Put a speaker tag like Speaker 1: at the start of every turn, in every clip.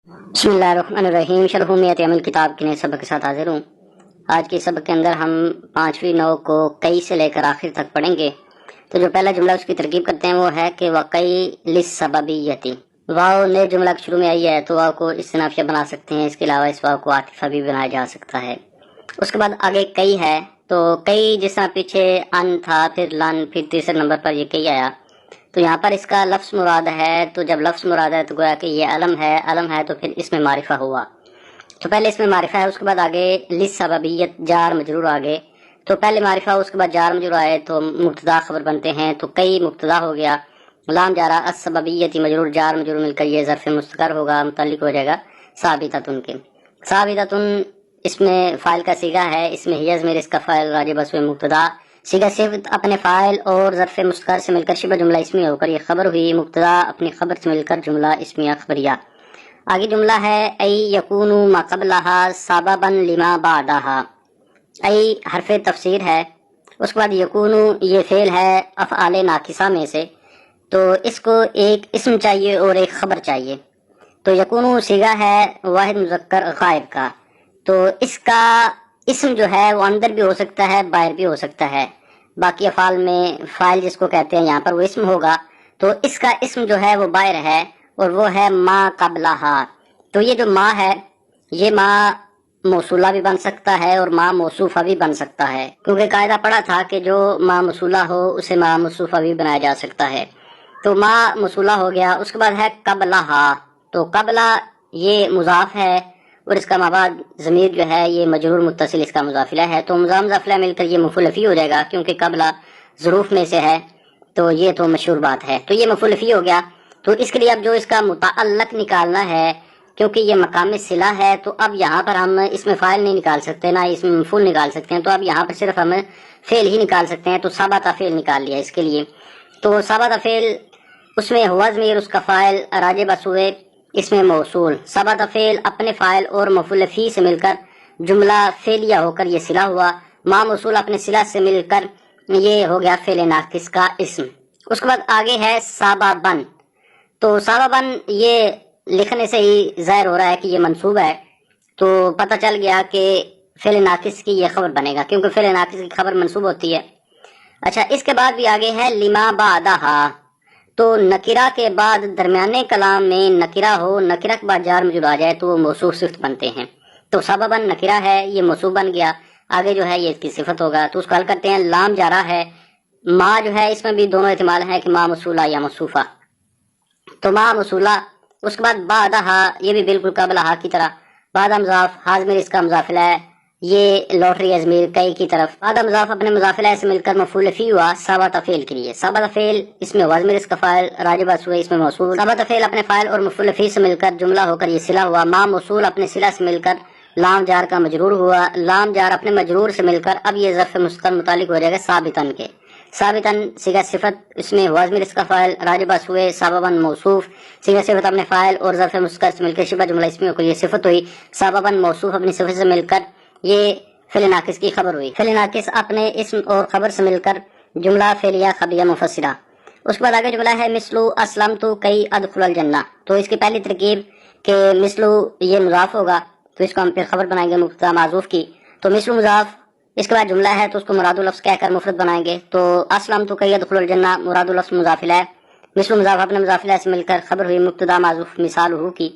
Speaker 1: بسم اللہ الرحمن الرحیم۔ شرحومیت عمل کتاب کے نئے سبق کے ساتھ حاضر ہوں۔ آج کے سبق کے اندر ہم 5ویں نوع کو کئی سے لے کر آخر تک پڑھیں گے۔ تو جو پہلا جملہ اس کی ترکیب کرتے ہیں وہ ہے کہ وقعی للسببیتی۔ واو نئے جملہ کے شروع میں آئی ہے تو واو کو استنافیہ بنا سکتے ہیں، اس کے علاوہ اس واو کو عاطفہ بھی بنایا جا سکتا ہے۔ اس کے بعد آگے کئی ہے، تو کئی جس طرح پیچھے ان تھا، پھر لن، پھر تیسرے نمبر پر یہ کئی آیا، تو یہاں پر اس کا لفظ مراد ہے۔ تو جب لفظ مراد ہے تو گویا کہ یہ علم ہے تو پھر اس میں معرفہ ہوا۔ تو پہلے اس میں معرفہ ہے، اس کے بعد آگے للسببیت جار مجرور آگے، تو پہلے معرفہ اس کے بعد جار مجرور آئے تو مبتدا خبر بنتے ہیں، تو کئی مبتدا ہو گیا، لام جارا السببیتی مجرور جار مجرور مل کر یہ ظرف مستقر ہوگا، متعلق ہو جائے گا ثابتۃن کے۔ ثابتۃن اس میں فاعل کا صیغہ ہے، اس میں ہی ضمیر اس کا فاعل راجع بس مبتدا، صیغہ صفت اپنے فاعل اور ظرف مستقر سے مل کر شبہ جملہ اسمیہ ہو کر یہ خبر ہوئی، مبتدا اپنی خبر سے مل کر جملہ اسمیہ خبریہ۔ آگے جملہ ہے ای یکون ما قبلہا سببا لما بعدہا۔ ای حرف تفسیر ہے، اس کے بعد یکون یہ فعل ہے افعال ناقصہ میں سے، تو اس کو ایک اسم چاہیے اور ایک خبر چاہیے۔ تو یکون صیغہ ہے واحد مذکر غائب کا، تو اس کا اسم جو ہے وہ اندر بھی ہو سکتا ہے باہر بھی ہو سکتا ہے۔ باقی افعال میں فاعل جس کو کہتے ہیں یہاں پر وہ اسم ہوگا، تو اس کا اسم جو ہے وہ باہر ہے اور وہ ہے ما قبلہا۔ تو یہ جو ما ہے یہ ما موصولہ بھی بن سکتا ہے اور ما موصوفہ بھی بن سکتا ہے، کیونکہ قاعدہ پڑا تھا کہ جو ما موصولہ ہو اسے ما موصوفہ بھی بنایا جا سکتا ہے۔ تو ما موصولہ ہو گیا، اس کے بعد ہے قبلہا، تو قبلہ یہ مضاف ہے اور اس کا مابعد ضمیر جو ہے یہ مجرور متصل اس کا مضافلہ ہے، تو مضافلہ مل کر یہ مفعول فی ہو جائے گا، کیونکہ قبلہ ظروف میں سے ہے، تو یہ تو مشہور بات ہے، تو یہ مفعول فی ہو گیا۔ تو اس کے لیے اب جو اس کا متعلق نکالنا ہے، کیونکہ یہ مقام صلہ ہے، تو اب یہاں پر ہم اس میں فاعل نہیں نکال سکتے، نہ اس میں مفعول نکال سکتے ہیں، تو اب یہاں پر صرف ہم فعل ہی نکال سکتے ہیں، تو ثابت فعل نکال لیا اس کے لیے۔ تو ثابت فعل اس میں ہوا ضمیر اس کا فاعل راجع بس ہوئے، اس میں موصول ثابت فعل اپنے فاعل اور مفعول فی سے مل کر جملہ فعلیہ ہو کر یہ صلہ ہوا، ما موصول اپنے صلہ سے مل کر یہ ہو گیا فعل ناقص کا اسم۔ اس کے بعد آگے ہے سببن، تو سببن یہ لکھنے سے ہی ظاہر ہو رہا ہے کہ یہ منصوب ہے، تو پتہ چل گیا کہ فعل ناقص کی یہ خبر بنے گا، کیونکہ فعل ناقص کی خبر منصوب ہوتی ہے۔ اچھا، اس کے بعد بھی آگے ہے لما بعدہا، تو نکرہ کے بعد درمیانے کلام میں نکرہ ہو، نکرہ کے بعد جار مجرور آ جائے تو وہ موصوف صفت بنتے ہیں، تو سببن نکرہ ہے یہ موصوف بن گیا، آگے جو ہے یہ اس کی صفت ہوگا، تو اس کو حل کرتے ہیں۔ لام جارہ ہے، ما جو ہے اس میں بھی دونوں احتمال ہیں کہ ما موصولہ یا موصوفہ، تو ما موصولہ۔ اس کے بعد بعدہا یہ بھی بالکل قبلہا کی طرح، بعد مضاف حاضمیر اس کا مضافلہ ہے، یہ لوٹ رہی ہے ضمیر کئی کی طرف، بعد مضاف اپنے مضافلہ سے مل کر مفعول فی ہوا ثابت فعل کے لیے، ثابت فعل اس میں ضمیر اس کا فاعل راجع بس ہوئے، اس میں موصول ثابت فعل اپنے فاعل اور مفعول فی سے مل کر جملہ ہو کر یہ صلہ ہوا، ما موصول اپنے صلہ سے مل کر لام جار کا مجرور ہوا، لام جار اپنے مجرور سے مل کر اب یہ ظرف مستقر متعلق ہو جائے گا ثابتن کے، ثابتن صیغہ صفت اس میں ضمیر اس کا فاعل راجع بس ہوئے، سببن موصوف صیغہ صفت اپنے فاعل اور ظرف مستقر سے مل کر شبہ جملہ اسمیہ کو یہ صفت ہوئی، سببن موصوف اپنی صفت سے مل کر یہ فعل ناقص کی خبر ہوئی، فعل ناقص اپنے اسم اور خبر سے مل کر جملہ فعلیہ خبریہ مفسرہ۔ اس کے بعد آگے جملہ ہے مثلو اسلمت کئی ادخل الجنہ، تو اس کی پہلی ترکیب کہ مثلو یہ مضاف ہوگا، تو اس کو ہم پھر خبر بنائیں گے مبتدا معذوف کی، تو مثلو مضاف، اس کے بعد جملہ ہے تو اس کو مراد لفظ کہہ کر مفرد بنائیں گے، تو اسلمت کئی ادخل الجنہ مراد لفظ مضافلہ ہے، مثلو مضاف اپنے مضافلہ سے مل کر خبر ہوئی مبتدا معذوف مثالہ کی،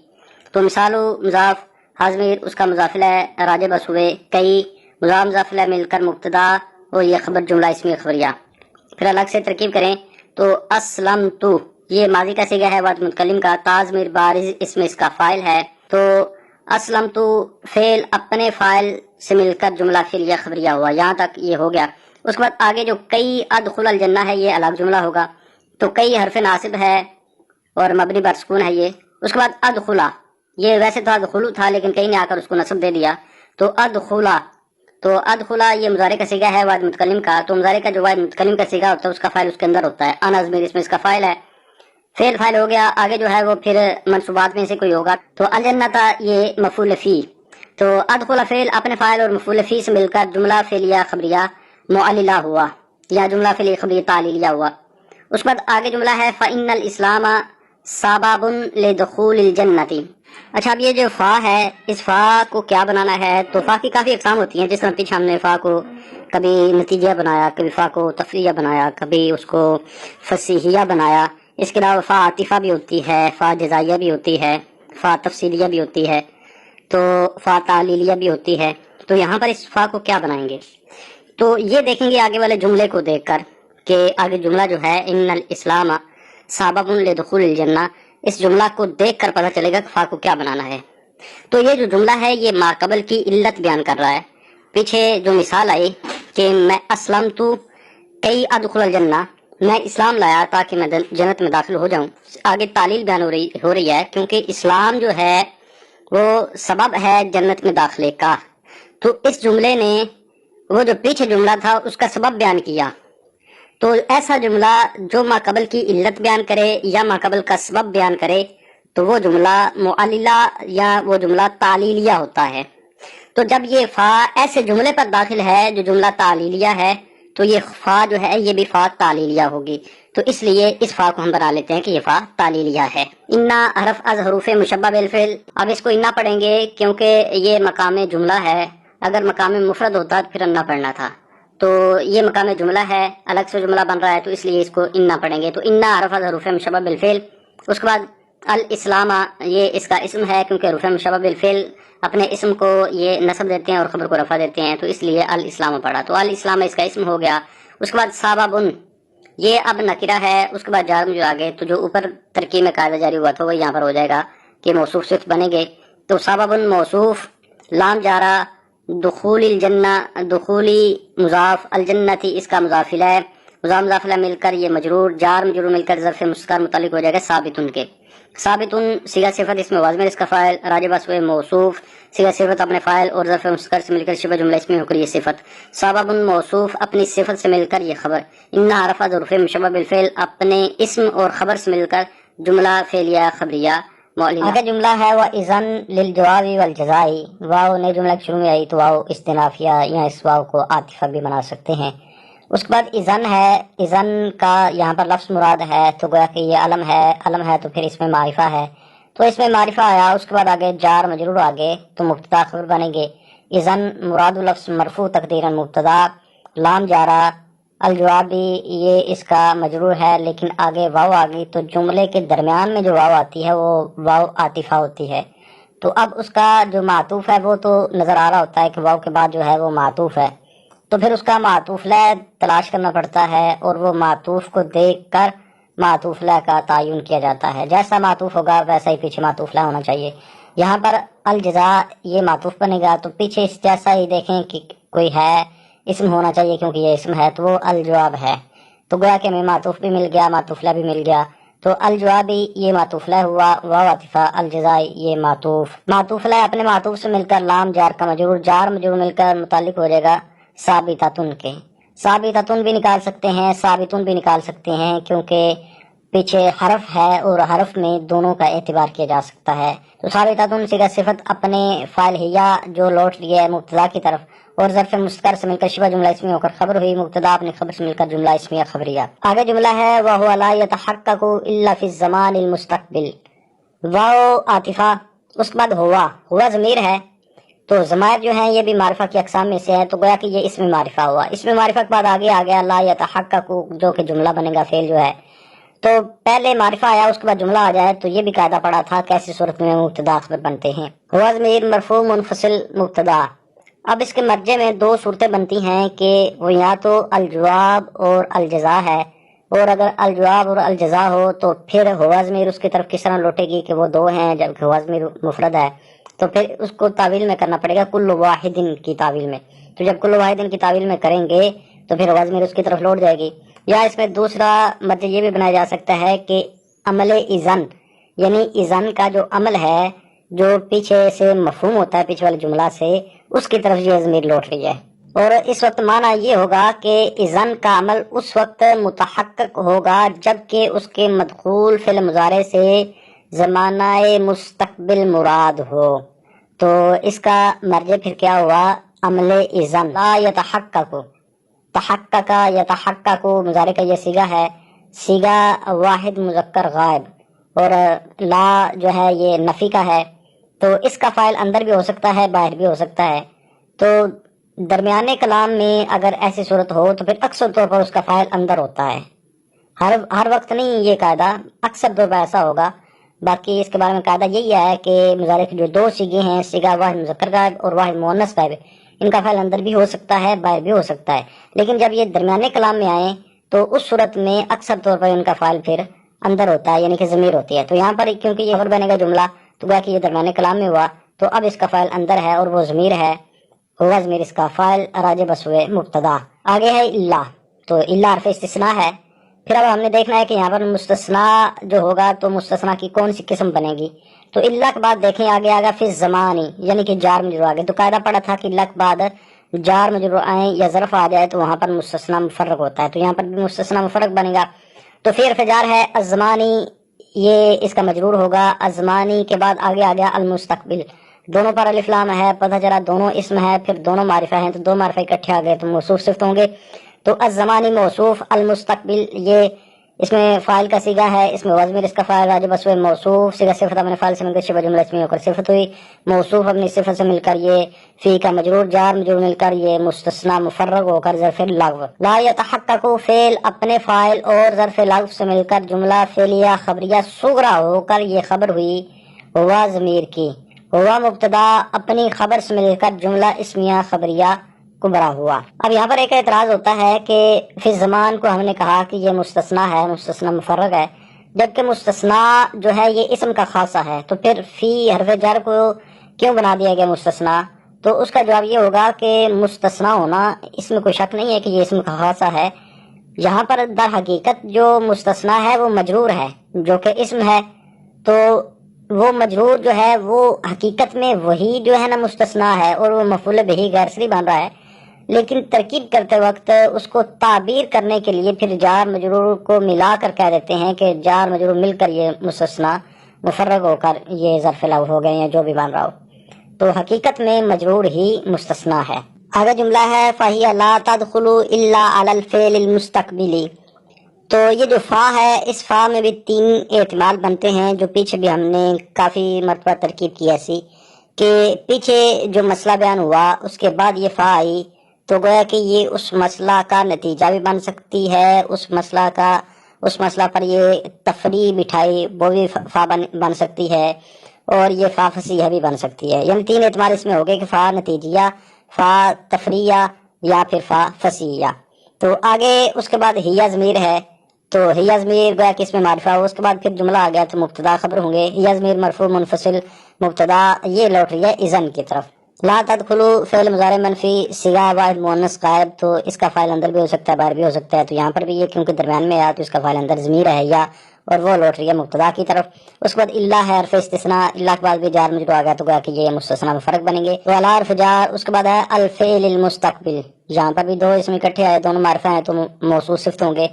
Speaker 1: تو مثالو مضاف حاضمیر اس کا مضافلہ ہے راجع بس ہوئے، کئی مضافلہ مل کر مبتدا اور یہ خبر جملہ اسمی خبریہ۔ پھر الگ سے ترکیب کریں تو اسلمت یہ ماضی کا صیغہ ہے واحد متکلم کا، تاضمیر بارز اس میں اس کا فاعل ہے، تو اسلمت فعل اپنے فاعل سے مل کر جملہ فعلیہ خبریہ ہوا، یہاں تک یہ ہو گیا۔ اس کے بعد آگے جو کئی ادخل الجنہ ہے یہ الگ جملہ ہوگا، تو کئی حرف ناصب ہے اور مبنی بر سکون ہے یہ۔ اس کے بعد ادخلا، یہ ویسے تو ادخلو تھا لیکن کئی نے آ کر اس کو نصب دے دیا، تو ادخلا، تو ادخلا یہ مضارع کا صیغہ ہے واحد متکلم کا، تو مضارع کا جو واحد متکلم کا صیغہ ہوتا ہے اس کا فاعل اس کے اندر ہوتا ہے، انا ضمیر اس میں اس کا فاعل ہے، فعل فاعل ہو گیا، آگے جو ہے وہ پھر منصوبات میں سے کوئی ہوگا، تو الجنت یہ مفعول فی، تو ادخل فعل اپنے فاعل اور مفعول فی سے مل کر جملہ فعلیہ خبریہ معللہ ہوا، یا جملہ فعلیہ خبریہ تعلیلیہ ہوا۔ اس کے بعد آگے جملہ ہے فإن الاسلام سبب لدخول الجنتی۔ اچھا، اب یہ جو فا ہے، اس فا کو کیا بنانا ہے؟ تو فا کی کافی اقسام ہوتی ہیں، جس طرح پیچھے ہم نے فا کو کبھی نتیجہ بنایا، کبھی فا کو تفریعہ بنایا، کبھی اس کو فصیحیہ بنایا۔ اس کے علاوہ فا عاطفہ بھی ہوتی ہے، فا جزائیہ بھی ہوتی ہے، فا تفصیلیہ بھی ہوتی ہے، تو فا تعلیلیہ بھی ہوتی ہے۔ تو یہاں پر اس فا کو کیا بنائیں گے؟ تو یہ دیکھیں گے آگے والے جملے کو دیکھ کر کہ آگے جملہ جو ہے ان الاسلام سبب لدخول الجنہ، اس جملہ کو دیکھ کر پتہ چلے گا کہ فا کو کیا بنانا ہے۔ تو یہ جو جملہ ہے یہ ما قبل کی علت بیان کر رہا ہے۔ پیچھے جو مثال آئی کہ میں اسلمت کئی ادخل الجنہ، میں اسلام لایا تاکہ میں جنت میں داخل ہو جاؤں، آگے تعلیل بیان ہو رہی ہے کیونکہ اسلام جو ہے وہ سبب ہے جنت میں داخلے کا۔ تو اس جملے نے وہ جو پیچھے جملہ تھا اس کا سبب بیان کیا۔ تو ایسا جملہ جو ما قبل کی علت بیان کرے یا ما قبل کا سبب بیان کرے تو وہ جملہ معللہ یا وہ جملہ تعلیلیہ ہوتا ہے۔ تو جب یہ فا ایسے جملے پر داخل ہے جو جملہ تعلیلیہ ہے تو یہ فا جو ہے یہ بھی فا تعلیلیہ ہوگی۔ تو اس لیے اس فا کو ہم بنا لیتے ہیں کہ یہ فا تعلیلیہ ہے۔ انا حرف از حروف مشبہ بالفعل، اب اس کو انا پڑھیں گے کیونکہ یہ مقام جملہ ہے، اگر مقام مفرد ہوتا تو پھر انا پڑھنا تھا۔ تو یہ مقام جملہ ہے، الگ سے جملہ بن رہا ہے تو اس لیے اس کو انا پڑھیں گے۔ تو انا حرف از حروف مشبہ بالفعل، اس کے بعد الاسلام، یہ اس کا اسم ہے کیونکہ حروف مشبہ بالفعل اپنے اسم کو یہ نصب دیتے ہیں اور خبر کو رفع دیتے ہیں، تو اس لیے الاسلام پڑھا۔ تو الاسلام اس کا اسم ہو گیا۔ اس کے بعد سببن، یہ اب نکرہ ہے، اس کے بعد جار جو آگے تو جو اوپر ترکیب میں قاعدہ جاری ہوا تھا وہ یہاں پر ہو جائے گا کہ موصوف صفت بنیں گے۔ تو سببن موصوف، لام جارہ، دخول الجنہ، دخولی مضاف، الجنتی اس کا مضاف الیہ، مضاف مضاف الیہ مل کر یہ مجرور، جار مجرور مل کر ظرف مستقر متعلق ہو جائے گا ثابتن کے۔ ثابتن صیغہ صفت اس میں واضح اس کا فاعل، راجب اسوئے موصوف، صیغہ صفت اپنے فاعل اور ظرف مستقر سے مل کر شبہ جملہ اس میں ہو کر یہ صفت۔ سبب موصوف اپنی صفت سے مل کر یہ خبر۔ انا حرف ظروف مشبہ بالفعل اپنے اسم اور خبر سے مل کر جملہ فعلیہ خبریہ معلنہ۔ آگے جملہ ہے وَإِذًا لِلْجَوَابِ وَالْجَزَاءِ، واو نئے جملہ کے شروع میں آئی تو واو استنافیہ یا اس واو کو عاطفہ بھی بنا سکتے ہیں۔ اس کے بعد اذن ہے، اذن کا یہاں پر لفظ مراد ہے تو گویا کہ یہ علم ہے، علم ہے تو پھر اس میں معرفہ ہے، تو اس میں معرفہ آیا، اس کے بعد آگے جار مجرور آگے تو مبتدا خبر بنیں گے۔ اذن مراد لفظ مرفوع تقدیراً مبتدا، لام جارہ، الجوابی یہ اس کا مجرور ہے لیکن آگے واو آ گئی تو جملے کے درمیان میں جو واو آتی ہے وہ واو عاطفہ ہوتی ہے، تو اب اس کا جو معطوف ہے وہ تو نظر آ رہا ہوتا ہے کہ واو کے بعد جو ہے وہ معطوف ہے، تو پھر اس کا معطوف لہ تلاش کرنا پڑتا ہے اور وہ معطوف کو دیکھ کر معطوف لہ کا تعین کیا جاتا ہے، جیسا معطوف ہوگا ویسا ہی پیچھے معطوف لہ ہونا چاہیے۔ یہاں پر الجزاء یہ معطوف بنے گا تو پیچھے اس جیسا ہی دیکھیں کہ کوئی ہے، اسم ہونا چاہیے کیونکہ یہ اسم ہے تو وہ الجواب ہے، تو گویا کہ ہمیں معطوف بھی مل گیا، معطوف لہ بھی مل گیا، تو الجوابی یہ معطوف لہ ہوا، واو عاطفہ، الجزائی یہ معطوف لہ اپنے معطوف سے مل کر لام جار کا مجرور، جار مجرور مل کر متعلق ہو جائے گا ثابتتن کے۔ ثابتتن بھی نکال سکتے ہیں، ثابتن بھی نکال سکتے ہیں کیونکہ پیچھے حرف ہے اور حرف میں دونوں کا اعتبار کیا جا سکتا ہے، تو ثابتتن صیغہ صفت اپنے فاعل ہیا جو لوٹ لیے مبتدا کی طرف اور ظرف مستقر سے مل کر شبہ جملہ اسمی ہو کر خبر ہوئی، مبتدا اپنے خبر سے مل کر جملہ اسمیہ خبریہ۔ آگے جملہ ہے وَهُوَ لَا يَتَحَقَّقُ إِلَّا فِي الزَّمَانِ الْمُسْتَقْبِلِ، واو عاطفہ، اس کے بعد ہوا ضمیر ہے، تو ضمائر جو ہیں یہ بھی معرفہ کی اقسام میں سے ہے، تو گویا کہ یہ اسم معرفہ ہوا، اسم معرفہ کے بعد آگے آ گیا لا یتحقق جو کہ جملہ بنے گا فعل جو ہے، تو پہلے معرفہ آیا اس کے بعد جملہ آ جائے تو یہ بھی قاعدہ پڑا تھا کیسی صورت میں مبتدا خبر بنتے ہیں۔ ہوا ضمیر مرفوع منفصل مبتدا، اب اس کے مرجع میں دو صورتیں بنتی ہیں کہ وہ یا تو الجواب اور الجزا ہے، اور اگر الجواب اور الجزا ہو تو پھر ہوا ضمیر اس کی طرف کس طرح لوٹے گی کہ وہ دو ہیں جبکہ ہوا ضمیر مفرد ہے، تو پھر اس کو تعویل میں کرنا پڑے گا کل واحد کی تعویل میں، تو جب کل واحد کی تعویل میں کریں گے تو پھر ہوا ضمیر اس کی طرف لوٹ جائے گی۔ یا اس میں دوسرا مرجع یہ بھی بنایا جا سکتا ہے کہ عمل اذن، یعنی اذن کا جو عمل ہے جو پیچھے سے مفہوم ہوتا ہے پیچھے والے جملہ سے، اس کی طرف یہ ضمیر لوٹ رہی ہے، اور اس وقت معنی یہ ہوگا کہ اذن کا عمل اس وقت متحقق ہوگا جبکہ اس کے مدخول فعل مضارع سے زمانہ مستقبل مراد ہو، تو اس کا مرجع پھر کیا ہوا عمل اذن لا یتحقق، تحقق یتحقق مضارع کا یہ صیغہ ہے، صیغہ واحد مذکر غائب، اور لا جو ہے یہ نفی کا ہے، تو اس کا فاعل اندر بھی ہو سکتا ہے باہر بھی ہو سکتا ہے۔ تو درمیانے کلام میں اگر ایسی صورت ہو تو پھر اکثر طور پر اس کا فاعل اندر ہوتا ہے، ہر وقت نہیں یہ قاعدہ، اکثر طور پر ایسا ہوگا۔ باقی اس کے بارے میں قاعدہ یہی ہے کہ مضارع کے جو دو صیغے ہیں، صیغہ واحد مذکر غائب اور واحد مؤنث غائب، ان کا فعل اندر بھی ہو سکتا ہے باہر بھی ہو سکتا ہے، لیکن جب یہ درمیانے کلام میں آئیں تو اس صورت میں اکثر طور پر ان کا فعل پھر اندر ہوتا ہے، یعنی کہ ضمیر ہوتی ہے۔ تو یہاں پر کیونکہ یہ خبر بنے گا جملہ، تو گویا کہ یہ درمیانے کلام میں ہوا، تو اب اس کا فعل اندر ہے اور وہ ضمیر ہے، ہوا ضمیر اس کا فاعل راجع بسوئے مبتدا۔ آگے ہے اللہ، تو اللہ حرف استثناء ہے۔ پھر اب ہم نے دیکھنا ہے کہ یہاں پر مستثنیٰ جو ہوگا تو مستثنیٰ کی کون سی قسم بنے گی۔ تو اللہ کے بعد دیکھیں آگے آگا فی الزمانی، یعنی کہ جار مجرور آگے، تو قاعدہ پڑا تھا کہ اللہ کے بعد جار مجرور آئیں یا ظرف آ جائے تو وہاں پر مستثنیٰ مفرغ ہوتا ہے، تو یہاں پر بھی مستثنیٰ مفرغ بنے گا۔ تو پھر فجار ہے الزمانی، یہ اس کا مجرور ہوگا۔ الزمانی کے بعد آگے آ گیا المستقبل، دونوں پر الف لام ہے، پتہ چلا دونوں اسم ہے، پھر دونوں معرفہ ہیں، تو دو معرفہ اکٹھے آ گئے تو موصوف صفت ہوں گے۔ تو الزمانی موصوف، المستقبل یہ اس میں فاعل کا صیغہ ہے، اس میں وزمیر اس کا فاعل راجع بسوئے موصوف، صیغہ صفت اپنے فاعل سے مل کر شبہ جملہ اسمی ہو کر صفت ہوئی، موصوف اپنی صفت سے مل کر یہ فی کا مجرور جار مجرور مل کر یہ مستثنیٰ مفرغ ہو کر ظرف لغو۔ لا یتحقق فعل اپنے فاعل اور ظرف لغو سے مل کر جملہ فعلیہ خبریہ صغریٰ ہو کر یہ خبر ہوئی ہوا ضمیر کی، ہوا مبتدا اپنی خبر سے مل کر جملہ اسمیہ خبریہ کبرا ہوا۔ اب یہاں پر ایک اعتراض ہوتا ہے کہ فی زمان کو ہم نے کہا کہ یہ مستثنیٰ ہے، مستثنیٰ مفرغ ہے، جبکہ مستثنیٰ جو ہے یہ اسم کا خاصہ ہے، تو پھر فی حرف جر کو کیوں بنا دیا گیا مستثنیٰ؟ تو اس کا جواب یہ ہوگا کہ مستثنیٰ ہونا اس میں کوئی شک نہیں ہے کہ یہ اسم کا خاصہ ہے، یہاں پر در حقیقت جو مستثنیٰ ہے وہ مجرور ہے جو کہ اسم ہے، تو وہ مجرور جو ہے وہ حقیقت میں وہی جو ہے نا مستثنیٰ ہے اور وہ مفعول بہ غیر صریح بن رہا ہے، لیکن ترکیب کرتے وقت اس کو تعبیر کرنے کے لیے پھر جار مجرور کو ملا کر کہہ دیتے ہیں کہ جار مجرور مل کر یہ مستثنیٰ مفرغ ہو کر یہ ظرف لغو ہو گئے ہیں، جو بھی بن رہا ہو، تو حقیقت میں مجرور ہی مستثنیٰ ہے۔ آگے جملہ ہے فَهِيَ لَا تَدْخُلُ إِلَّا عَلَى الْفِعْلِ الْمُسْتَقْبِلِ، تو یہ جو فا ہے اس فا میں بھی تین احتمال بنتے ہیں، جو پیچھے بھی ہم نے کافی مرتبہ ترکیب کی ایسی کہ پیچھے جو مسئلہ بیان ہوا اس کے بعد یہ فا آئی، تو گویا کہ یہ اس مسئلہ کا نتیجہ بھی بن سکتی ہے، اس مسئلہ پر یہ تفریع بٹھائی وہ بھی فا بن سکتی ہے، اور یہ فا فصیحہ بھی بن سکتی ہے، یعنی تین اعتبار اس میں ہو گئے کہ فا نتیجیہ، فا تفریعہ یا پھر فا فصیحہ۔ تو آگے اس کے بعد ہیہ ضمیر ہے، تو ہیہ ضمیر گویا کہ اس میں معرفہ ہو، اس کے بعد پھر جملہ آ گیا تو مبتدا خبر ہوں گے، ہیہ ضمیر مرفوع منفصل مبتدا یہ لوٹ رہی ہے اذن کی طرف۔ لا تدخلو فعل مضارع منفی صیغہ واحد مؤنث غائب، تو اس کا فاعل اندر بھی ہو سکتا ہے باہر بھی ہو سکتا ہے، تو یہاں پر بھی یہ کیونکہ درمیان میں آیا تو اس کا فاعل اندر ضمیر ہے یا، اور وہ لوٹ رہی ہے مبتدا کی طرف۔ اس کے بعد اللہ ہے حرف استثناء، اللہ کے بعد بھی جار مجرور آ گیا تو گویا کہ یہ مستثنیٰ میں فرق بنیں گے، تو الا حرف جار۔ اس کے بعد ہے الفعل المستقبل، یہاں پر بھی دو اسم اکٹھے آئے، دونوں معرفہ ہیں تو موصوف صفت ہوں گے،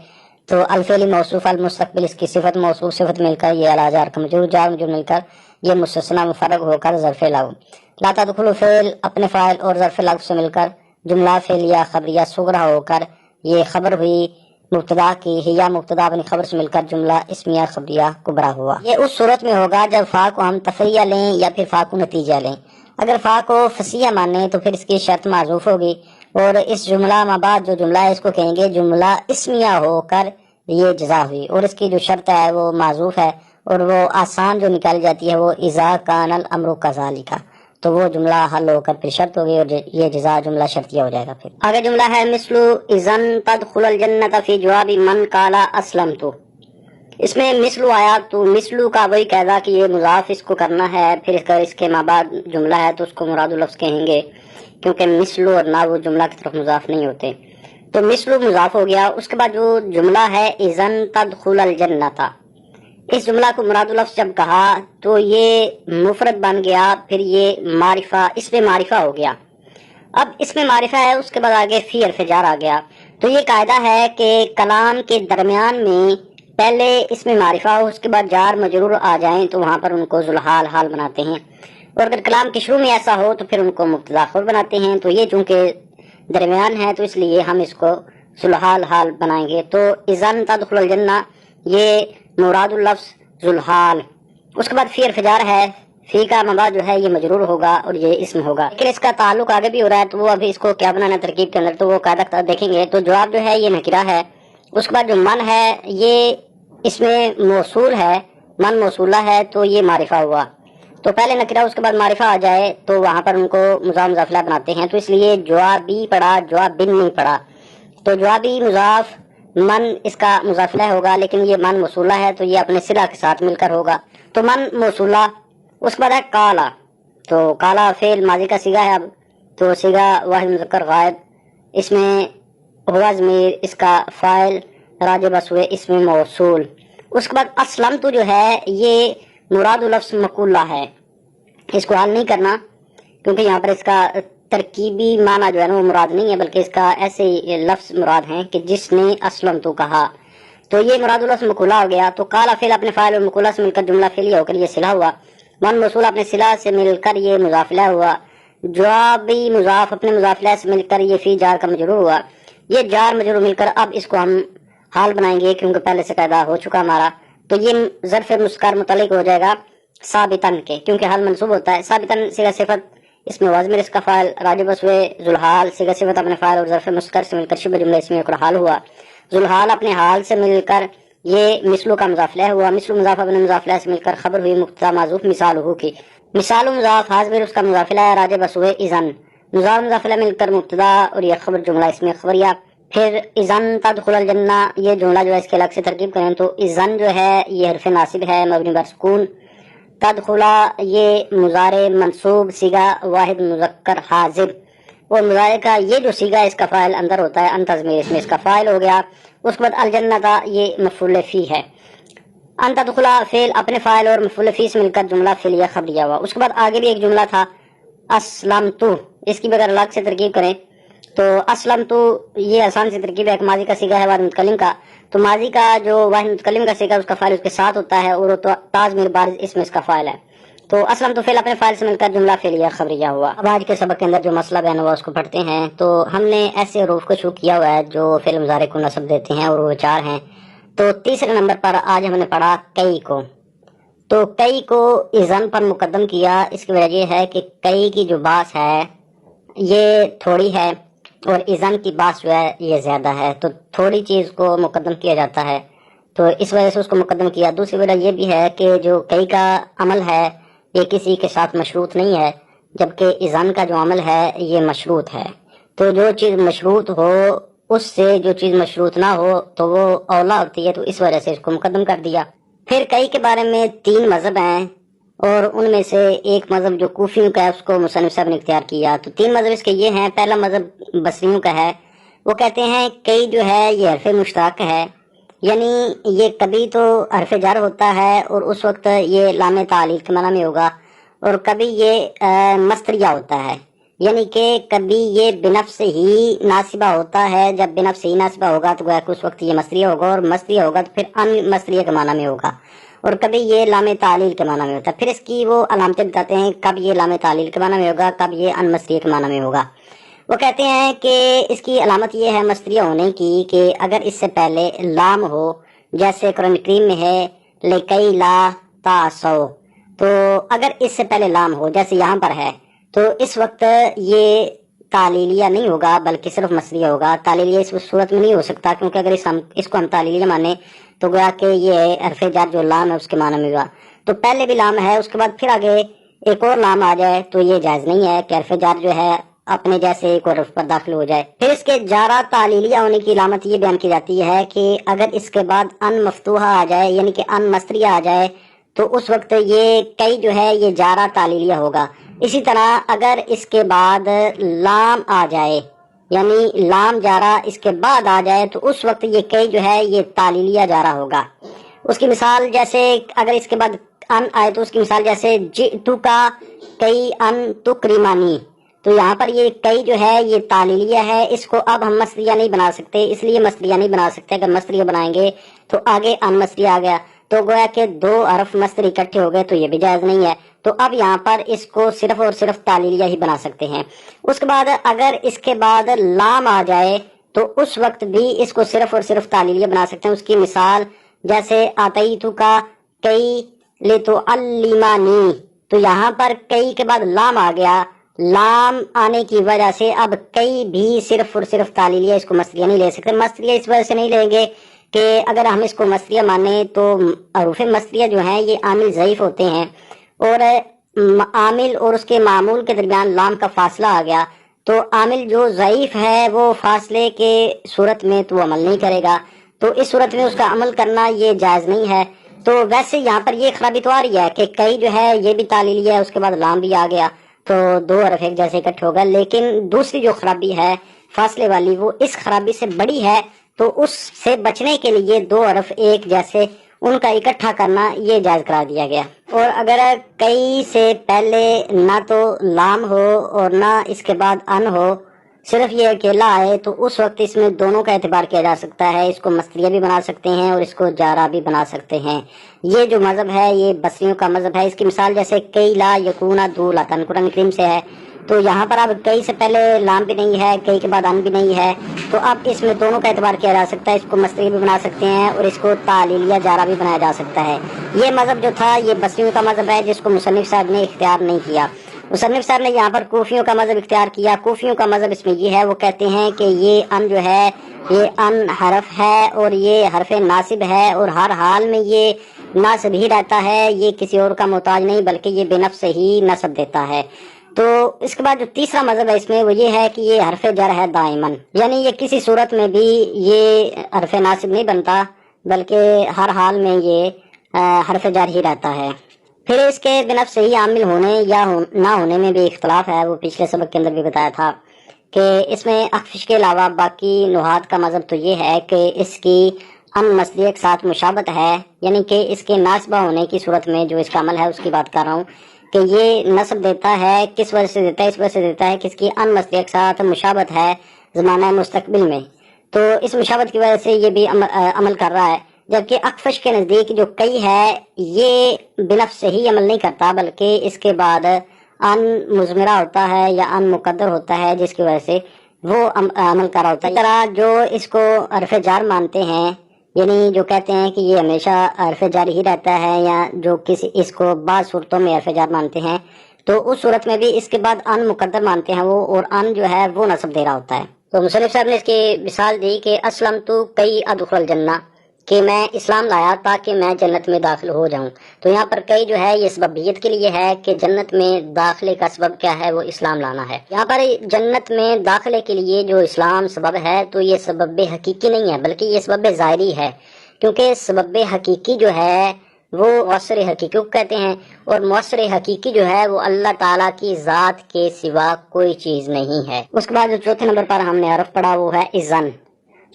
Speaker 1: تو الفعل موصوف المستقبل اس کی صفت موصوف صفت مل کر یہ الا جار کا مجرور جار مجرور مل کر یہ مستثنیٰ مفرغ ہو کر ظرف لغو۔ لا تدخلو فعل اپنے فاعل اور ظرف لغو سے مل کر جملہ فعلیہ خبریہ صغریٰ ہو کر یہ خبر ہوئی مبتدا کی، ہیہ مبتدا اپنی خبر سے مل کر جملہ اسمیہ خبریہ کبرا ہوا۔ یہ اس صورت میں ہوگا جب فا کو ہم تفریع لیں یا پھر فا کو نتیجہ لیں، اگر فا کو فصیحہ مانیں تو پھر اس کی شرط معذوف ہوگی، اور اس جملہ ما بعد جو جملہ ہے اس کو کہیں گے جملہ اسمیہ ہو کر یہ جزا ہوئی، اور اس کی جو شرط ہے وہ معذوف ہے، اور وہ آسان جو نکالی جاتی ہے وہ اذا کان الامر کذالک، تو وہ جملہ حل ہو کر پھر شرط ہوگی اور یہ جزا جملہ شرطیہ ہو جائے گا۔ پھر آگے جملہ ہے مثلو اذن تدخل الجنت فی جواب من قال اسلمت، اس میں مثلو آیا تو مثلو کا وہی قاعدہ کہ یہ مضاف اس کو کرنا ہے، پھر اس کے ما بعد جملہ ہے تو اس کو مراد لفظ کہیں گے، کیونکہ مثلو اور نہ وہ جملہ کی طرف مضاف نہیں ہوتے، تو مثلو مضاف ہو گیا۔ اس کے بعد جو جملہ ہے اذن تدخل الجنت، اس جملہ کو مراد لفظ جب کہا تو یہ مفرد بن گیا، پھر یہ معرفہ اس میں معرفہ ہو گیا، اب اس میں معرفہ ہے اس کے بعد آگے فی حرف جار آ گیا، تو یہ قاعدہ ہے کہ کلام کے درمیان میں پہلے اس میں معرفہ ہو اس کے بعد جار مجرور آ جائیں تو وہاں پر ان کو ذوالحال حال بناتے ہیں، اور اگر کلام کے شروع میں ایسا ہو تو پھر ان کو مبتدا خبر بناتے ہیں، تو یہ چونکہ درمیان ہے تو اس لیے ہم اس کو ذوالحال حال بنائیں گے۔ تو اذن تدخل الجنہ یہ مراد اللفظ ذوالحال. اس کے بعد فی ارفجار ہے. فی کا مباد جو ہے یہ مجرور ہوگا اور یہ اسم ہوگا، لیکن اس کا تعلق آگے بھی ہو رہا ہے تو وہ ابھی اس کو کیا بنانا ہے ترکیب کے اندر، تو وہ قاعدہ دیکھیں گے. تو جواب جو ہے یہ نکرہ ہے. اس کے بعد جو من ہے یہ اس میں موصول ہے، من موصولہ ہے تو یہ معرفہ ہوا. تو پہلے نکرہ اس کے بعد معرفہ آ جائے تو وہاں پر ان کو مضاف مضاف الیہ بناتے ہیں، تو اس لیے جوابی پڑھا، جواب بن نہیں پڑھا. تو جوابی مضاف، من اس کا مضاف الیہ ہوگا، لیکن یہ من موصولہ ہے تو یہ اپنے صلہ کے ساتھ مل کر ہوگا. تو من موصولہ. اس کے بعد ہے کالا. تو کالا فعل ماضی کا صیغہ ہے. اب تو صیغہ واحد مذکر غائب، اس میں ہوا ضمیر، اس کا فاعل راجع بس ہوئے اس میں موصول. اس کے بعد اسلمت جو ہے یہ مراد لفظ مقولہ ہے، اس کو حل نہیں کرنا کیونکہ یہاں پر اس کا ترکیبی معنی جو ہے نا وہ مراد نہیں ہے، بلکہ اس کا ایسے لفظ مراد ہیں کہ جس نے اسلم تو کہا، تو یہ مراد لفظ مقولہ ہو گیا. تو کالا فعل اپنے فاعل اور مقولہ سے مل کر جملہ فعلیہ ہو کر یہ صلہ ہوا. من موصول اپنے صلہ سے مل کر یہ مضاف الیہ ہوا. جوابی مضاف اپنے مضاف الیہ سے مل کر یہ فی جار کا مجرور ہوا. یہ جار مجرور مل کر اب اس کو ہم حال بنائیں گے کیونکہ پہلے سے قاعدہ ہو چکا ہمارا. تو یہ ظرف مسکر متعلق ہو جائے گا ثابتن کے، کیونکہ حال منصوب ہوتا ہے. ثابتن صیغہ صفت، اس میں واضمیر اس کا فاعل راجع بس ہوئے ذوالحال، صیغہ صفت اپنے فاعل اور ظرف مسکر سے مل کر شبہ جملہ اس میں ایک حال ہوا. ذوالحال اپنے حال سے مل کر یہ مثلو کا مضاف الیہ ہوا. مثلو مضاف اپنے مضاف الیہ سے مل کر خبر ہوئی مبتدا معذوف مثال ہو کی. مثال مضاف حاضر اس کا مضاف الیہ راجع بس ہوئے اذن. مضاف مضاف الیہ مل کر مبتدا اور یہ خبر جملہ اس میں خبریہ. پھر اذن تدخل الجنہ، یہ جملہ جو ہے اس کے الگ سے ترکیب کریں تو اذن جو ہے یہ حرف ناصب ہے مبنی بر سکون. تدخلا یہ مضارع منصوب صیغہ واحد مذکر حاضر، اور مضارع کا یہ جو صیغہ اس کا فاعل اندر ہوتا ہے انت ضمیر اس میں اس کا فاعل ہو گیا. اس کے بعد الجنہ کا یہ مفعول فی ہے. ان تدخلا فعل اپنے فاعل اور مفعول فی سے مل کر جملہ فعلیہ خبریہ ہوا. اس کے بعد آگے بھی ایک جملہ تھا اسلمتو، اس کی بغیر الگ سے ترکیب کریں تو اسلمتو یہ آسان سی ترکیب ہے. ایک ماضی کا صیغہ ہے واحد متکلم کا، تو ماضی کا جو واحد متکلم کا صیغہ اس کا فاعل اس کے ساتھ ہوتا ہے اور تا ضمیر بارز اس میں اس کا فاعل ہے. تو اسلمتو فعل اپنے فاعل سے مل کر جملہ فعلیہ خبریہ ہوا. اب آج کے سبق کے اندر جو مسئلہ بیان ہوا اس کو پڑھتے ہیں. تو ہم نے ایسے حروف کو شروع کیا ہوا ہے جو فعل مضارع کو نصب دیتے ہیں اور وہ 4 ہیں. تو تیسرے نمبر پر آج ہم نے پڑھا کئی کو. تو کئی کو اذن پر مقدم کیا، اس کی وجہ یہ ہے کہ کئی کی جو باس ہے یہ تھوڑی ہے اور اذن کی باس جو ہے یہ زیادہ ہے، تو تھوڑی چیز کو مقدم کیا جاتا ہے تو اس وجہ سے اس کو مقدم کیا. دوسری وجہ یہ بھی ہے کہ جو کئی کا عمل ہے یہ کسی کے ساتھ مشروط نہیں ہے، جبکہ اذن کا جو عمل ہے یہ مشروط ہے. تو جو چیز مشروط ہو اس سے جو چیز مشروط نہ ہو تو وہ اولا ہوتی ہے، تو اس وجہ سے اس کو مقدم کر دیا. پھر کئی کے بارے میں 3 مذہب ہیں اور ان میں سے ایک مذہب جو کوفیوں کا ہے اس کو مصنف صاحب نے اختیار کیا. تو 3 مذہب اس کے یہ ہیں. پہلا مذہب بصریوں کا ہے، وہ کہتے ہیں کئی جو ہے یہ حرف مشتق ہے، یعنی یہ کبھی تو حرف جر ہوتا ہے اور اس وقت یہ لام تعلیل کے معنی میں ہوگا، اور کبھی یہ مصدریہ ہوتا ہے، یعنی کہ کبھی یہ بنفس ہی ناصبہ ہوتا ہے. جب بنفس ہی ناصبہ ہوگا تو گویا کہ اس وقت یہ مصدریہ ہوگا، اور مصدریہ ہوگا تو پھر ان مصدریہ کے معنی میں ہوگا، اور کبھی یہ لام تعلیل کے معنی میں ہوتا ہے. پھر اس کی وہ علامتیں بتاتے ہیں کب یہ لام تعلیل کے معنی میں ہوگا، کب یہ ان مصدریہ کے معنی میں ہوگا. وہ کہتے ہیں کہ اس کی علامت یہ ہے مصدریہ ہونے کی کہ اگر اس سے پہلے لام ہو، جیسے قرآن کریم میں ہے لکی لا تاسو، تو اگر اس سے پہلے لام ہو جیسے یہاں پر ہے تو اس وقت یہ تعلیلیہ نہیں ہوگا بلکہ صرف مصدریہ ہوگا. تعلیلیہ اس صورت میں نہیں ہو سکتا کیونکہ اگر اس کو ہم تعلیلیہ مانے تو گویا کہ یہ حرف جر جو لام ہے اس کے معنی میں ہوگا. تو پہلے بھی لام ہے، اس کے بعد پھر آگے ایک اور لام آ جائے تو یہ جائز نہیں ہے کہ حرف جر جو ہے اپنے جیسے ایک اور حرف پر داخل ہو جائے. پھر اس کے جارہ تعلیلیہ ہونے کی علامت یہ بیان کی جاتی ہے کہ اگر اس کے بعد ان مفتوحہ آ جائے یعنی کہ ان مصدریہ آ جائے تو اس وقت یہ کئی جو ہے یہ جارہ تعلیلیہ ہوگا. اسی طرح اگر اس کے بعد لام آ جائے یعنی لام جارہ اس کے بعد آ جائے تو اس وقت یہ کئی جو ہے یہ تعلیلیہ جارہ ہوگا. اس کی مثال جیسے اگر اس کے بعد ان آئے تو اس کی مثال جیسے جئتو کا کئی ان تکریمانی، تو یہاں پر یہ کئی جو ہے یہ تعلیلیہ ہے، اس کو اب ہم مصدریہ نہیں بنا سکتے، اس لیے مصدریہ نہیں بنا سکتے. اگر مصدریہ بنائیں گے تو آگے ان مصدریہ آ گیا تو گویا کہ 2 حرف مصدر اکٹھے ہو گئے تو یہ بھی جائز نہیں ہے. تو اب یہاں پر اس کو صرف اور صرف تعلیلیہ ہی بنا سکتے ہیں. اس کے بعد اگر اس کے بعد لام آ جائے تو اس وقت بھی اس کو صرف اور صرف تعلیلیہ بنا سکتے ہیں. اس کی مثال جیسے آتیتو کا کئی لتعلمنی، تو یہاں پر کئی کے بعد لام آ گیا، لام آنے کی وجہ سے اب کئی بھی صرف اور صرف تعلیلیہ اس کو مصدریہ نہیں لے سکتے۔ مصدریہ اس وجہ سے نہیں لیں گے کہ اگر ہم اس کو مصدریہ مانیں تو حروف مصدریہ جو ہیں یہ عامل ضعیف ہوتے ہیں، اور عامل اور اس کے معمول کے درمیان لام کا فاصلہ آ گیا، تو عامل جو ضعیف ہے وہ فاصلے کے صورت میں تو عمل نہیں کرے گا، تو اس صورت میں اس کا عمل کرنا یہ جائز نہیں ہے۔ تو ویسے یہاں پر یہ خرابی تو آ رہی ہے کہ کئی جو ہے یہ بھی تعلیلیہ ہے، اس کے بعد لام بھی آ گیا، تو دو حرف ایک جیسے اکٹھے ہو گئے، لیکن دوسری جو خرابی ہے فاصلے والی وہ اس خرابی سے بڑی ہے، تو اس سے بچنے کے لیے دو حرف ایک جیسے ان کا اکٹھا کرنا یہ جائز قرار دیا گیا۔ اور اگر کئی سے پہلے نہ تو لام ہو اور نہ اس کے بعد ان ہو، صرف یہ اکیلا آئے، تو اس وقت اس میں دونوں کا اعتبار کیا جا سکتا ہے، اس کو مصدریہ بھی بنا سکتے ہیں اور اس کو جارا بھی بنا سکتے ہیں۔ یہ جو مذہب ہے یہ بصریوں کا مذہب ہے۔ اس کی مثال جیسے کئی لا یکون دولتن قرآن کریم سے ہے، تو یہاں پر اب کئی سے پہلے لام بھی نہیں ہے، کئی کے بعد ان بھی نہیں ہے، تو اب اس میں دونوں کا اعتبار کیا جا سکتا ہے، اس کو مصدریہ بھی بنا سکتے ہیں اور اس کو تعلیلیہ جارا بھی بنایا جا سکتا ہے۔ یہ مذہب جو تھا یہ بصریوں کا مذہب ہے، جس کو مصنف صاحب نے اختیار نہیں کیا۔ مصنف صاحب نے یہاں پر کوفیوں کا مذہب اختیار کیا۔ کوفیوں کا مذہب اس میں یہ ہے، وہ کہتے ہیں کہ یہ ان جو ہے یہ ان حرف ہے اور یہ حرف ناصب ہے، اور ہر حال میں یہ ناصب ہی رہتا ہے، یہ کسی اور کا محتاج نہیں بلکہ یہ بے نفس ہی نصب دیتا ہے۔ تو اس کے بعد جو تیسرا مذہب ہے اس میں وہ یہ ہے کہ یہ حرف جر ہے دائمن، یعنی یہ کسی صورت میں بھی یہ حرف ناصب نہیں بنتا بلکہ ہر حال میں یہ حرف جر ہی رہتا ہے۔ پھر اس کے بنفس سے ہی عامل ہونے یا نہ ہونے میں بھی اختلاف ہے، وہ پچھلے سبق کے اندر بھی بتایا تھا کہ اس میں اخفش کے علاوہ باقی نحات کا مذہب تو یہ ہے کہ اس کی ان مصدریہ کے ساتھ مشابہت ہے، یعنی کہ اس کے ناصبہ ہونے کی صورت میں جو اس کا عمل ہے اس کی بات کر رہا ہوں کہ یہ نصب دیتا ہے، کس وجہ سے دیتا ہے، اس وجہ سے دیتا ہے کہ اس کی ان مصدریہ کے ساتھ مشابہت ہے زمانہ مستقبل میں، تو اس مشابہت کی وجہ سے یہ بھی عمل کر رہا ہے۔ جبکہ اخفش کے نزدیک جو کئی ہے یہ بنفس سے ہی عمل نہیں کرتا بلکہ اس کے بعد ان مضمرہ ہوتا ہے یا ان مقدر ہوتا ہے، جس کی وجہ سے وہ عمل کر رہا ہوتا ہے۔ اس طرح جو اس کو حرف جار مانتے ہیں، یعنی جو کہتے ہیں کہ یہ ہمیشہ حرف جار ہی رہتا ہے، یا جو کسی اس کو بعض صورتوں میں حرف جار مانتے ہیں، تو اس صورت میں بھی اس کے بعد ان مقدر مانتے ہیں وہ، اور ان جو ہے وہ نصب دے رہا ہوتا ہے۔ تو مصنف صاحب نے اس کی مثال دی کہ اسلم تو کئی ادخل الجنہ، کہ میں اسلام لایا تاکہ میں جنت میں داخل ہو جاؤں۔ تو یہاں پر کئی جو ہے یہ سببیت کے لیے ہے کہ جنت میں داخلے کا سبب کیا ہے، وہ اسلام لانا ہے۔ یہاں پر جنت میں داخلے کے لیے جو اسلام سبب ہے تو یہ سبب حقیقی نہیں ہے بلکہ یہ سبب ظاہری ہے، کیونکہ سبب حقیقی جو ہے وہ مؤثر حقیقی کو کہتے ہیں، اور مؤثر حقیقی جو ہے وہ اللہ تعالیٰ کی ذات کے سوا کوئی چیز نہیں ہے۔ اس کے بعد جو چوتھے نمبر پر ہم نے حرف پڑھا وہ ہے اذن،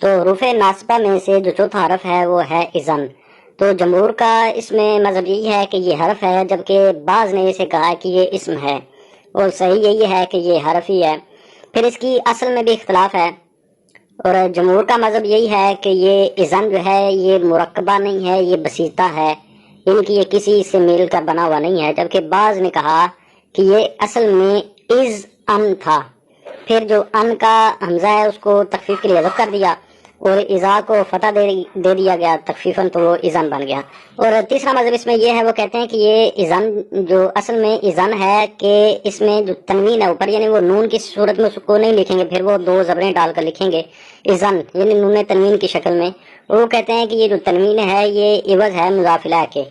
Speaker 1: تو حروف ناصبہ میں سے جو چوتھا حرف ہے وہ ہے اذن۔ تو جمہور کا اس میں مذہب یہی ہے کہ یہ حرف ہے، جبکہ بعض نے اسے کہا ہے کہ یہ اسم ہے، اور صحیح یہی ہے کہ یہ حرف ہی ہے۔ پھر اس کی اصل میں بھی اختلاف ہے، اور جمہور کا مذہب یہی ہے کہ یہ اذن جو ہے یہ مرکبہ نہیں ہے، یہ بسیطہ ہے، یعنی کہ یہ کسی سے مل کر بنا ہوا نہیں ہے، جبکہ بعض نے کہا کہ یہ اصل میں از ان تھا، پھر جو ان کا حمزہ ہے اس کو تخفیف کے لیے حذف کر دیا اور اذا کو فتح دے دیا گیا تخفیفاً، تو وہ اذن بن گیا۔ اور تیسرا مذہب اس میں یہ ہے، وہ کہتے ہیں کہ یہ اذن جو اصل میں اذن ہے کہ اس میں جو تنوین ہے اوپر، یعنی وہ نون کی صورت میں اس کو نہیں لکھیں گے، پھر وہ دو زبریں ڈال کر لکھیں گے اذن، یعنی نون تنوین کی شکل میں، اور وہ کہتے ہیں کہ یہ جو تنوین ہے یہ عوض ہے مضاف الیہ کے،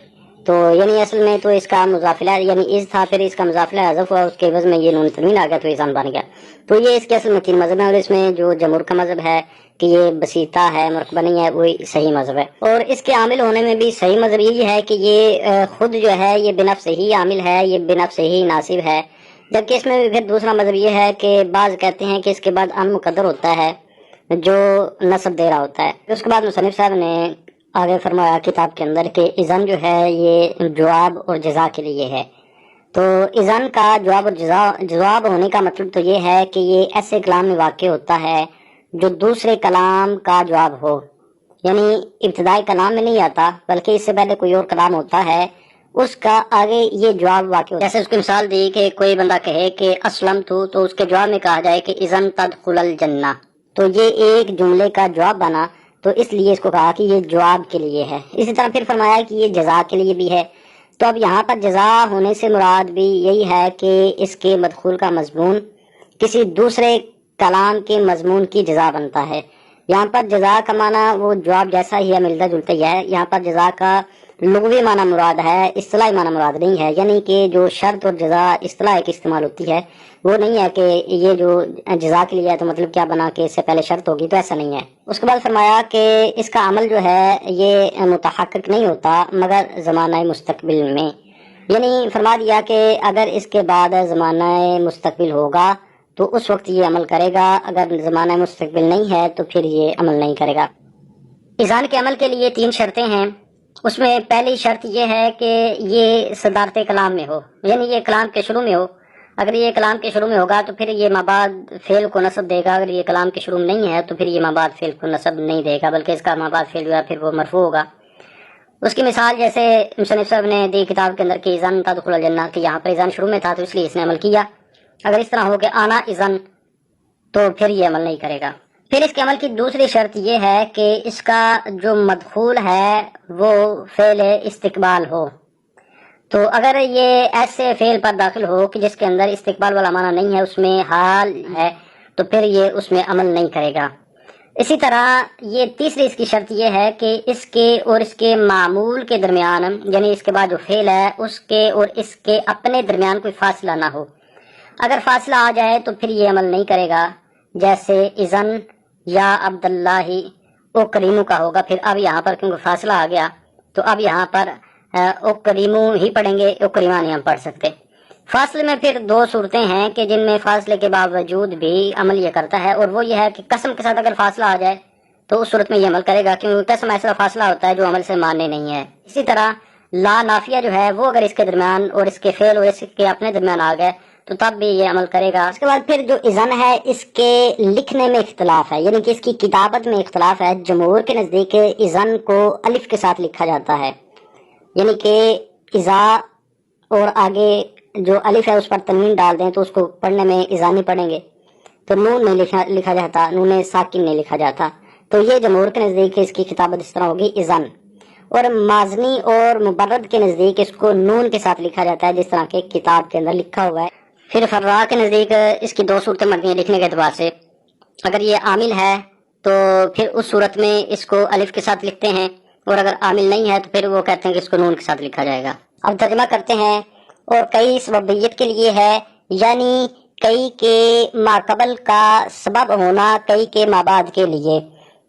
Speaker 1: تو یعنی اصل میں تو اس کا مضاف الیہ یعنی از تھا، پھر اس کا مضاف الیہ حذف ہوا، اس کے عوض میں یہ نون تنوین آ گیا تو اذن بن گیا۔ تو یہ اس کے اصل میں تین مذہب ہیں، اور اس میں جو جمہور کا مذہب ہے کہ یہ بسیطہ ہے مرکبہ نہیں ہے، وہی صحیح مذہب ہے۔ اور اس کے عامل ہونے میں بھی صحیح مذہب یہی ہے کہ یہ خود جو ہے یہ بنفس ہی عامل ہے، یہ بنفس ہی ناصب ہے، جبکہ اس میں بھی پھر دوسرا مذہب یہ ہے کہ بعض کہتے ہیں کہ اس کے بعد ان مقدر ہوتا ہے جو نصب دے رہا ہوتا ہے۔ اس کے بعد مصنف صاحب نے آگے فرمایا کتاب کے اندر کہ اذن جو ہے یہ جواب اور جزا کے لیے ہے۔ تو اذن کا جواب اور جواب ہونے کا مطلب تو یہ ہے کہ یہ ایسے کلام میں واقع ہوتا ہے جو دوسرے کلام کا جواب ہو، یعنی ابتدائی کلام میں نہیں آتا بلکہ اس سے پہلے کوئی اور کلام ہوتا ہے، اس کا آگے یہ جواب واقع ہوتا ہے۔ جیسے اس کی مثال دی کہ کوئی بندہ کہے کہ اسلم تو اس کے جواب میں کہا جائے کہ اذن تدخل الجنہ، تو یہ ایک جملے کا جواب بنا تو اس لیے اس کو کہا کہ یہ جواب کے لیے ہے۔ اسی طرح پھر فرمایا کہ یہ جزا کے لیے بھی ہے۔ تو اب یہاں پر جزا ہونے سے مراد بھی یہی ہے کہ اس کے مدخول کا مضمون کسی دوسرے کلام کے مضمون کی جزا بنتا ہے۔ یہاں پر جزا کا معنی وہ جواب جیسا ہی ہے، ملتا جلتا ہی ہے۔ یہاں پر جزا کا لغوی معنی مراد ہے، اصطلاحی معنی مراد نہیں ہے، یعنی کہ جو شرط اور جزا اصطلاح کی استعمال ہوتی ہے وہ نہیں ہے کہ یہ جو جزا کے لیے ہے تو مطلب کیا بنا کہ اس سے پہلے شرط ہوگی، تو ایسا نہیں ہے۔ اس کے بعد فرمایا کہ اس کا عمل جو ہے یہ متحقق نہیں ہوتا مگر زمانہ مستقبل میں، یعنی فرما دیا کہ اگر اس کے بعد زمانہ مستقبل ہوگا تو اس وقت یہ عمل کرے گا، اگر زمانہ مستقبل نہیں ہے تو پھر یہ عمل نہیں کرے گا۔ اذان کے عمل کے لیے 3 شرطیں ہیں۔ اس میں پہلی شرط یہ ہے کہ یہ صدارت کلام میں ہو، یعنی یہ کلام کے شروع میں ہو۔ اگر یہ کلام کے شروع میں ہوگا تو پھر یہ ما بعد فعل کو نصب دے گا، اگر یہ کلام کے شروع میں نہیں ہے تو پھر یہ ما بعد فعل کو نصب نہیں دے گا، بلکہ اس کا ما بعد فعل جو ہے پھر وہ مرفوع ہوگا۔ اس کی مثال جیسے مصنف صاحب نے دی کتاب کے اندر کہ اذن تدخل الجنہ، کہ یہاں پر اذن شروع میں تھا تو اس لیے اس نے عمل کیا۔ اگر اس طرح ہو کہ آنا اذن تو پھر یہ عمل نہیں کرے گا۔ پھر اس کے عمل کی دوسری شرط یہ ہے کہ اس کا جو مدخول ہے وہ فعل استقبال ہو۔ تو اگر یہ ایسے فعل پر داخل ہو کہ جس کے اندر استقبال والا معنی نہیں ہے، اس میں حال ہے، تو پھر یہ اس میں عمل نہیں کرے گا۔ اسی طرح یہ تیسری اس کی شرط یہ ہے کہ اس کے اور اس کے معمول کے درمیان، یعنی اس کے بعد جو فعل ہے اس کے اور اس کے اپنے درمیان کوئی فاصلہ نہ ہو۔ اگر فاصلہ آ جائے تو پھر یہ عمل نہیں کرے گا، جیسے اذن یا عبداللہ او کریمو کا ہوگا۔ پھر اب یہاں پر کیونکہ فاصلہ آ گیا تو اب یہاں پر او کریمو ہی پڑھیں گے، او کریمہ نہیں ہم پڑھ سکتے۔ فاصلے میں پھر 2 صورتیں ہیں کہ جن میں فاصلے کے باوجود بھی عمل یہ کرتا ہے، اور وہ یہ ہے کہ قسم کے ساتھ اگر فاصلہ آ جائے تو اس صورت میں یہ عمل کرے گا، کیونکہ قسم ایسا فاصلہ ہوتا ہے جو عمل سے ماننے نہیں ہے۔ اسی طرح لا نافیہ جو ہے وہ اگر اس کے درمیان اور اس کے فعل اور اس کے اپنے درمیان آ گئے تو تب بھی یہ عمل کرے گا۔ اس کے بعد پھر جو اذن ہے اس کے لکھنے میں اختلاف ہے، یعنی کہ اس کی کتابت میں اختلاف ہے۔ جمہور کے نزدیک اذن کو الف کے ساتھ لکھا جاتا ہے، یعنی کہ اذا اور آگے جو الف ہے اس پر تنوین ڈال دیں تو اس کو پڑھنے میں اذانی پڑھیں گے، تو نون نہیں لکھا جاتا، نون ساکن نہیں لکھا جاتا۔ تو یہ جمہور کے نزدیک اس کی کتابت اس طرح ہوگی اذن، اور مازنی اور مبرد کے نزدیک اس کو نون کے ساتھ لکھا جاتا ہے جس طرح کے کتاب کے اندر لکھا ہوا ہے۔ پھر فرا کے نزدیک اس کی 2 صورتیں مرتی ہیں لکھنے کے اعتبار سے۔ اگر یہ عامل ہے تو پھر اس صورت میں اس کو الف کے ساتھ لکھتے ہیں، اور اگر عامل نہیں ہے تو پھر وہ کہتے ہیں کہ اس کو نون کے ساتھ لکھا جائے گا۔ اب ترجمہ کرتے ہیں۔ اور کئی سببیت کے لیے ہے، یعنی کئی کے ماقبل کا سبب ہونا کئی کے مابعد کے لیے۔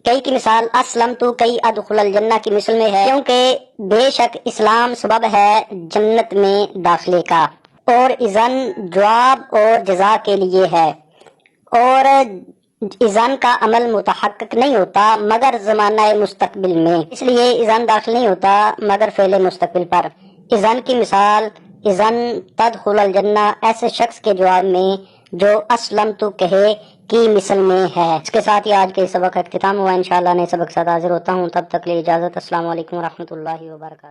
Speaker 1: کئی کی مثال اسلم تو کئی ادخل الجنہ کی مثل میں ہے، کیونکہ بے شک اسلام سبب ہے جنت میں داخلے کا، اور اذن جواب اور جزا کے لیے ہے، اور اذن کا عمل متحقق نہیں ہوتا مگر زمانہ مستقبل میں، اس لیے اذن داخل نہیں ہوتا مگر فعل مستقبل پر۔ اذن کی مثال اذن تدخل الجنہ ایسے شخص کے جواب میں جو اسلم تو کہے کی مثل میں ہے۔ اس کے ساتھ ہی آج کے سبق کا اختتام ہوا۔ انشاءاللہ نئے سبق کے ساتھ حاضر ہوتا ہوں، تب تک لیے اجازت۔ السلام علیکم ورحمۃ اللہ وبرکاتہ۔